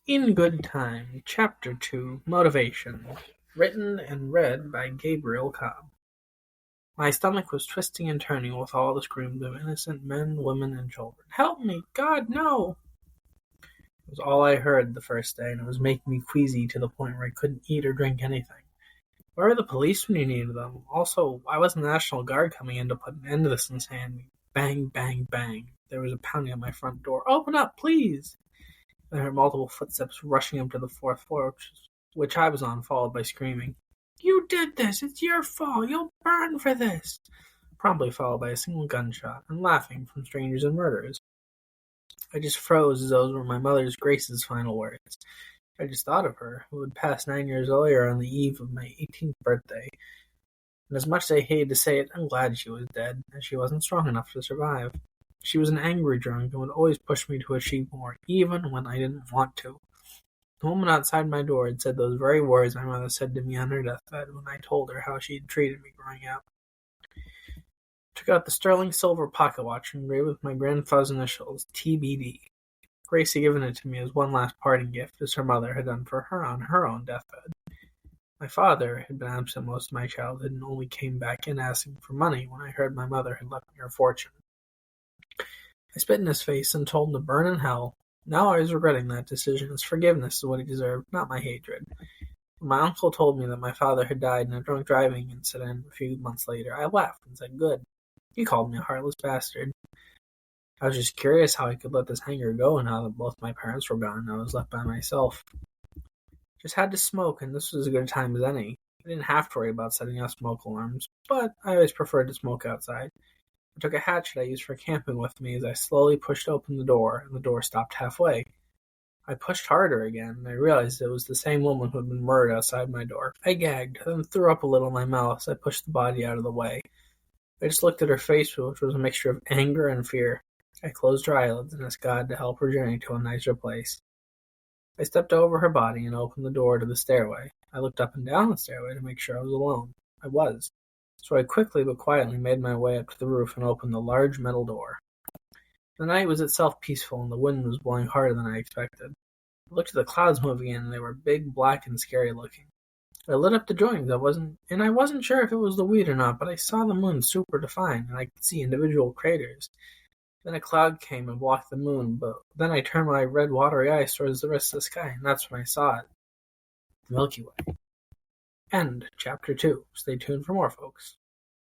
In Good Time, Chapter 2, Motivation, written and read by Gabriel Cobb. My stomach was twisting and turning with all the screams of innocent men, women, and children. Help me! God, no! It was all I heard the first day, and it was making me queasy to the point where I couldn't eat or drink anything. Where were the police when you needed them? Also, why was the National Guard coming in to put an end to this insanity? Bang, bang, bang. There was a pounding at my front door. Open up, please! I heard multiple footsteps rushing up to the fourth floor, which I was on, followed by screaming. You did this! It's your fault! You'll burn for this! Promptly followed by a single gunshot, and laughing from strangers and murderers. I just froze as those were my mother's Grace's final words. I just thought of her, who had passed 9 years earlier on the eve of my 18th birthday. And as much as I hated to say it, I'm glad she was dead, as she wasn't strong enough to survive. She was an angry drunk and would always push me to achieve more, even when I didn't want to. The woman outside my door had said those very words my mother said to me on her deathbed when I told her how she had treated me growing up. I took out the sterling silver pocket watch engraved with my grandfather's initials, TBD. Grace had given it to me as one last parting gift, as her mother had done for her on her own deathbed. My father had been absent most of my childhood and only came back in asking for money when I heard my mother had left me her fortune. I spit in his face and told him to burn in hell. Now I was regretting that decision, as forgiveness is what he deserved, not my hatred. When my uncle told me that my father had died in a drunk driving incident a few months later, I laughed and said, good. He called me a heartless bastard. I was just curious how I could let this anger go, and now that both my parents were gone, I was left by myself. Just had to smoke, and this was as good a time as any. I didn't have to worry about setting off smoke alarms, but I always preferred to smoke outside. I took a hatchet I used for camping with me as I slowly pushed open the door, and the door stopped halfway. I pushed harder again, and I realized it was the same woman who had been murdered outside my door. I gagged, then threw up a little in my mouth as I pushed the body out of the way. I just looked at her face, which was a mixture of anger and fear. I closed her eyelids and asked God to help her journey to a nicer place. I stepped over her body and opened the door to the stairway. I looked up and down the stairway to make sure I was alone. I was. So I quickly but quietly made my way up to the roof and opened the large metal door. The night was itself peaceful, and the wind was blowing harder than I expected. I looked at the clouds moving in, and they were big, black, and scary looking. I lit up the joints. I wasn't sure if it was the weed or not, but I saw the moon super defined, and I could see individual craters. Then a cloud came and blocked the moon, but then I turned my red, watery eyes towards the rest of the sky, and that's when I saw it. The Milky Way. End. Chapter 2. Stay tuned for more, folks.